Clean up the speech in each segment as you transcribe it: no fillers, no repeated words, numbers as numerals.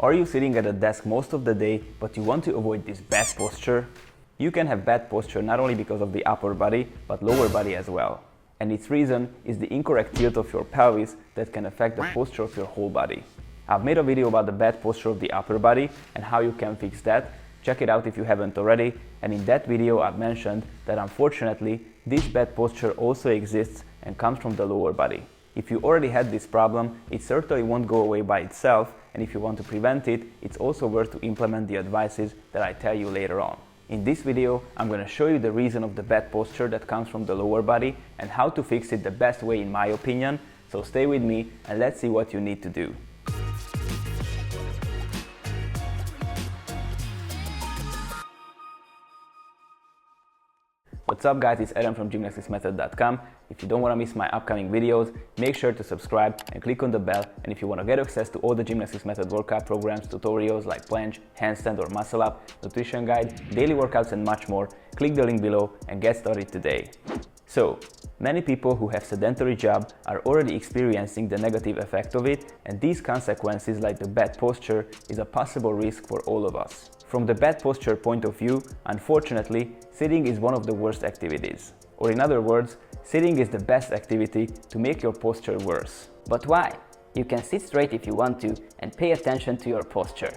Are you sitting at a desk most of the day, but you want to avoid this bad posture? You can have bad posture not only because of the upper body, but lower body as well. And its reason is the incorrect tilt of your pelvis that can affect the posture of your whole body. I've made a video about the bad posture of the upper body and how you can fix that. Check it out if you haven't already. And in that video I've mentioned that unfortunately this bad posture also exists and comes from the lower body. If you already had this problem, it certainly won't go away by itself, and if you want to prevent it, it's also worth to implement the advices that I tell you later on. In this video, I'm going to show you the reason of the bad posture that comes from the lower body and how to fix it the best way in my opinion, so stay with me and let's see what you need to do. What's up guys, it's Adam from gymnasticsmethod.com. If you don't want to miss my upcoming videos, make sure to subscribe and click on the bell, and if you want to get access to all the Gymnastics Method workout programs, tutorials like planche, handstand or muscle up, nutrition guide, daily workouts and much more, click the link below and get started today. So, many people who have sedentary job are already experiencing the negative effect of it, and these consequences like the bad posture is a possible risk for all of us. From the bad posture point of view, unfortunately, sitting is one of the worst activities. Or in other words, sitting is the best activity to make your posture worse. But why? You can sit straight if you want to and pay attention to your posture.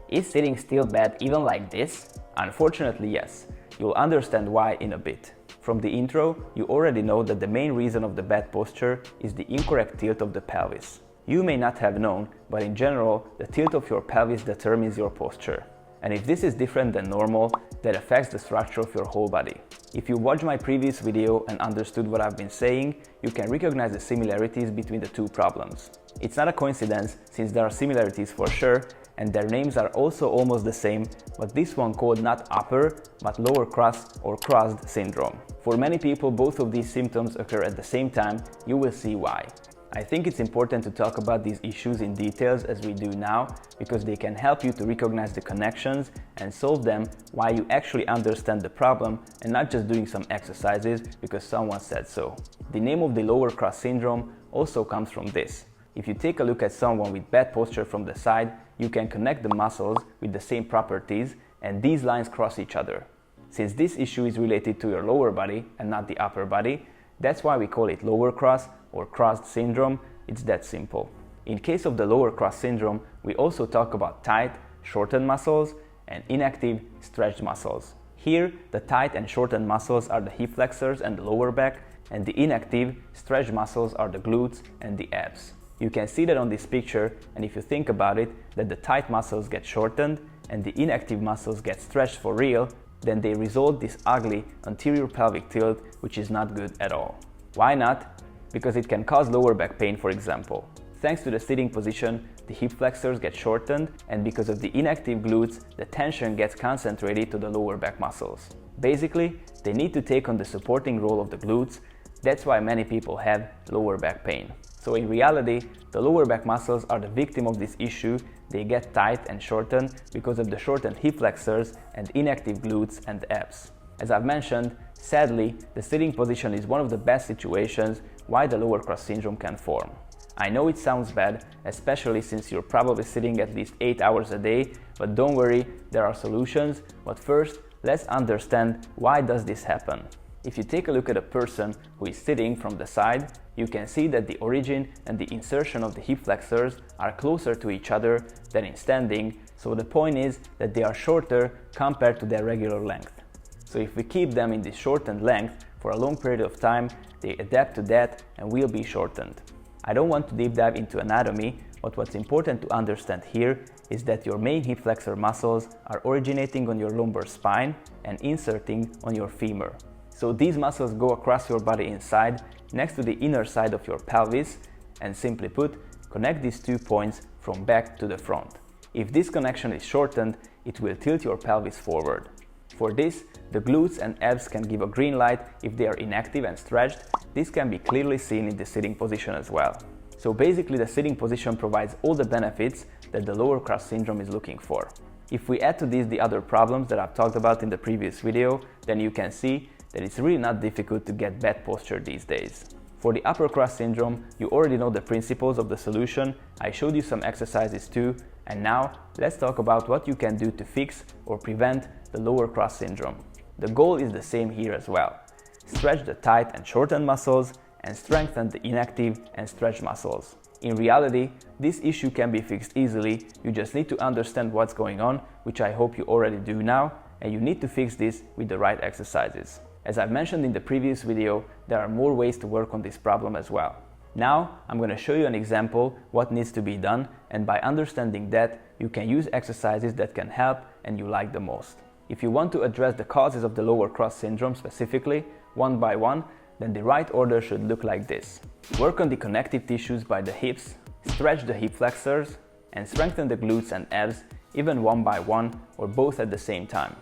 Is sitting still bad even like this? Unfortunately, yes. You'll understand why in a bit. From the intro, you already know that the main reason of the bad posture is the incorrect tilt of the pelvis. You may not have known, but in general, the tilt of your pelvis determines your posture. And if this is different than normal, that affects the structure of your whole body. If you watched my previous video and understood what I've been saying, you can recognize the similarities between the two problems. It's not a coincidence, since there are similarities for sure, and their names are also almost the same, but this one called not upper, but lower cross or crossed syndrome. For many people, both of these symptoms occur at the same time. You will see why. I think it's important to talk about these issues in details as we do now, because they can help you to recognize the connections and solve them while you actually understand the problem and not just doing some exercises because someone said so. The name of the lower cross syndrome also comes from this. If you take a look at someone with bad posture from the side, you can connect the muscles with the same properties and these lines cross each other. Since this issue is related to your lower body and not the upper body, that's why we call it lower cross or crossed syndrome. It's that simple. In case of the lower cross syndrome, we also talk about tight, shortened muscles and inactive, stretched muscles. Here, the tight and shortened muscles are the hip flexors and the lower back, and the inactive, stretched muscles are the glutes and the abs. You can see that on this picture, and if you think about it, that the tight muscles get shortened and the inactive muscles get stretched for real, then they result this ugly anterior pelvic tilt, which is not good at all. Why not? Because it can cause lower back pain, for example. Thanks to the sitting position, the hip flexors get shortened, and because of the inactive glutes, the tension gets concentrated to the lower back muscles. Basically, they need to take on the supporting role of the glutes. That's why many people have lower back pain. So in reality, the lower back muscles are the victim of this issue. They get tight and shortened because of the shortened hip flexors and inactive glutes and abs. As I've mentioned, sadly, the sitting position is one of the best situations why the lower cross syndrome can form. I know it sounds bad, especially since you're probably sitting at least 8 hours a day, but don't worry, there are solutions. But first, let's understand why does this happen. If you take a look at a person who is sitting from the side, you can see that the origin and the insertion of the hip flexors are closer to each other than in standing, so the point is that they are shorter compared to their regular length. So if we keep them in this shortened length for a long period of time, they adapt to that and will be shortened. I don't want to deep dive into anatomy, but what's important to understand here is that your main hip flexor muscles are originating on your lumbar spine and inserting on your femur. So these muscles go across your body inside, next to the inner side of your pelvis, and simply put, connect these 2 points from back to the front. If this connection is shortened, it will tilt your pelvis forward. For this, the glutes and abs can give a green light if they are inactive and stretched. This can be clearly seen in the sitting position as well. So basically, the sitting position provides all the benefits that the lower cross syndrome is looking for. If we add to these the other problems that I've talked about in the previous video, then you can see that it's really not difficult to get bad posture these days. For the upper cross syndrome, you already know the principles of the solution. I showed you some exercises too, And now, let's talk about what you can do to fix or prevent the lower cross syndrome. The goal is the same here as well. Stretch the tight and shortened muscles and strengthen the inactive and stretched muscles. In reality, this issue can be fixed easily. You just need to understand what's going on, which I hope you already do now, and you need to fix this with the right exercises. As I've mentioned in the previous video, there are more ways to work on this problem as well. Now, I'm going to show you an example what needs to be done, and by understanding that, you can use exercises that can help and you like the most. If you want to address the causes of the lower cross syndrome specifically, one by one, then the right order should look like this. Work on the connective tissues by the hips, stretch the hip flexors, and strengthen the glutes and abs, even one by one or both at the same time.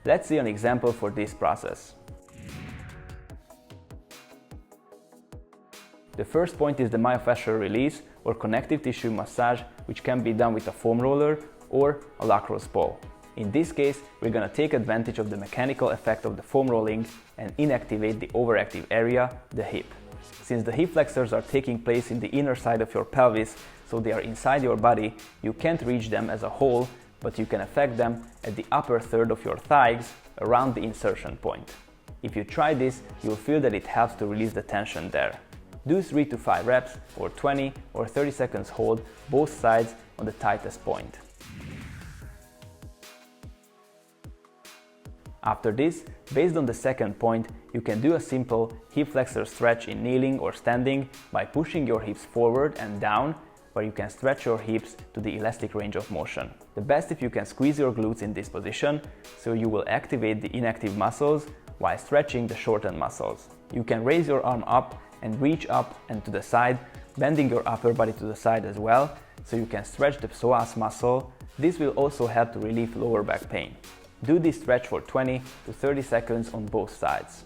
Let's see an example for this process. The first point is the myofascial release or connective tissue massage, which can be done with a foam roller or a lacrosse ball. In this case, we're going to take advantage of the mechanical effect of the foam rolling and inactivate the overactive area, the hip. Since the hip flexors are taking place in the inner side of your pelvis, so they are inside your body, you can't reach them as a whole, but you can affect them at the upper third of your thighs around the insertion point. If you try this, you'll feel that it helps to release the tension there. Do 3 to 5 reps or 20 or 30 seconds hold both sides on the tightest point. After this, based on the second point, you can do a simple hip flexor stretch in kneeling or standing by pushing your hips forward and down, where you can stretch your hips to the elastic range of motion. The best if you can squeeze your glutes in this position, so you will activate the inactive muscles while stretching the shortened muscles. You can raise your arm up and reach up and to the side, bending your upper body to the side as well, so you can stretch the psoas muscle. This will also help to relieve lower back pain. Do this stretch for 20 to 30 seconds on both sides.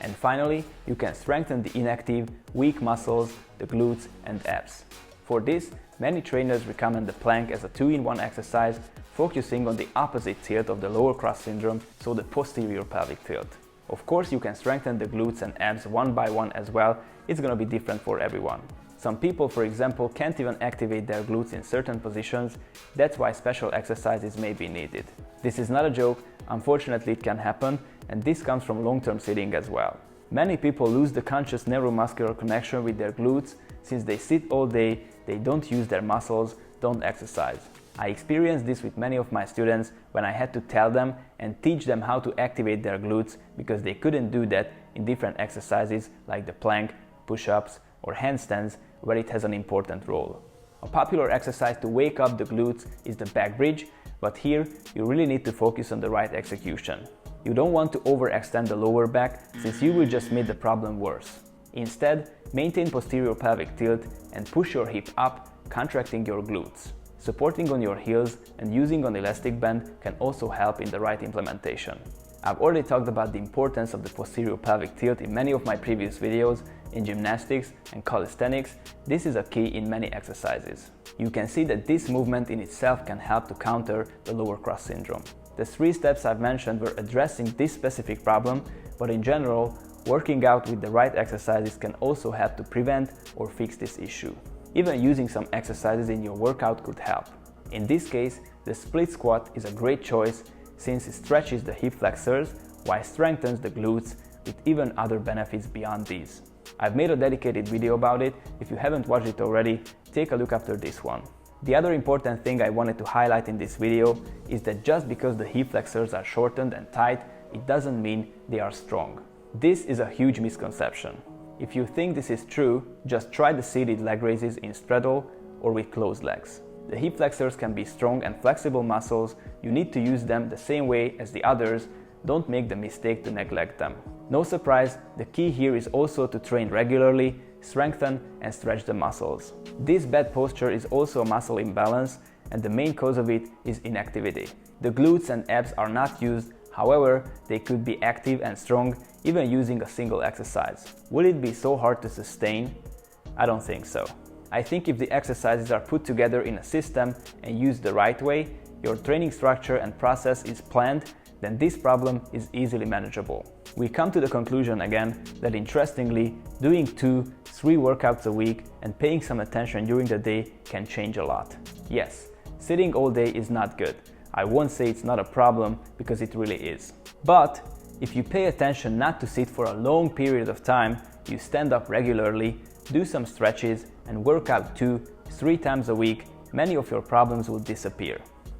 And finally, you can strengthen the inactive, weak muscles, the glutes and abs. For this, many trainers recommend the plank as a 2-in-1 exercise, focusing on the opposite tilt of the lower cross syndrome, so the posterior pelvic tilt. Of course, you can strengthen the glutes and abs one by one as well. It's going to be different for everyone. Some people, for example, can't even activate their glutes in certain positions. That's why special exercises may be needed. This is not a joke. Unfortunately, it can happen, and this comes from long-term sitting as well. Many people lose the conscious neuromuscular connection with their glutes. Since they sit all day, they don't use their muscles, don't exercise. I experienced this with many of my students when I had to tell them and teach them how to activate their glutes, because they couldn't do that in different exercises like the plank, push-ups or handstands, where it has an important role. A popular exercise to wake up the glutes is the back bridge, but here you really need to focus on the right execution. You don't want to overextend the lower back, since you will just make the problem worse. Instead, maintain posterior pelvic tilt and push your hip up, contracting your glutes. Supporting on your heels and using an elastic band can also help in the right implementation. I've already talked about the importance of the posterior pelvic tilt in many of my previous videos. In gymnastics and calisthenics, this is a key in many exercises. You can see that this movement in itself can help to counter the lower cross syndrome. The 3 steps I've mentioned were addressing this specific problem, but in general, working out with the right exercises can also help to prevent or fix this issue. Even using some exercises in your workout could help. In this case, the split squat is a great choice, since it stretches the hip flexors while strengthens the glutes, with even other benefits beyond these. I've made a dedicated video about it. If you haven't watched it already, take a look after this one. The other important thing I wanted to highlight in this video is that just because the hip flexors are shortened and tight, it doesn't mean they are strong. This is a huge misconception. If you think this is true, just try the seated leg raises in straddle or with closed legs. The hip flexors can be strong and flexible muscles. You need to use them the same way as the others. Don't make the mistake to neglect them. No surprise, the key here is also to train regularly, strengthen and stretch the muscles. This bad posture is also a muscle imbalance, and the main cause of it is inactivity. The glutes and abs are not used, however, they could be active and strong even using a single exercise. Will it be so hard to sustain? I don't think so. I think if the exercises are put together in a system and used the right way, your training structure and process is planned, then this problem is easily manageable. We come to the conclusion again that interestingly, doing 2-3 workouts a week and paying some attention during the day can change a lot. Yes, sitting all day is not good. I won't say it's not a problem because it really is. But if you pay attention not to sit for a long period of time, you stand up regularly, do some stretches and work out 2-3 times a week, many of your problems will disappear.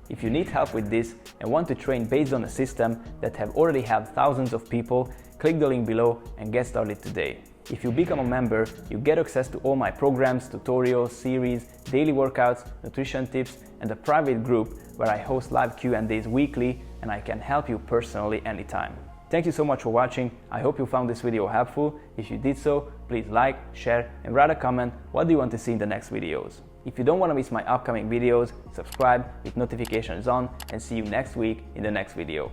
If you need help with this and want to train based on a system that have already helped thousands of people, click the link below and get started today. If you become a member, you get access to all my programs, tutorials, series, daily workouts, nutrition tips, and a private group where I host live Q&As weekly and I can help you personally anytime. Thank you so much for watching. I hope you found this video helpful. If you did so, please like, share, and write a comment what do you want to see in the next videos. If you don't want to miss my upcoming videos, subscribe with notifications on and see you next week in the next video.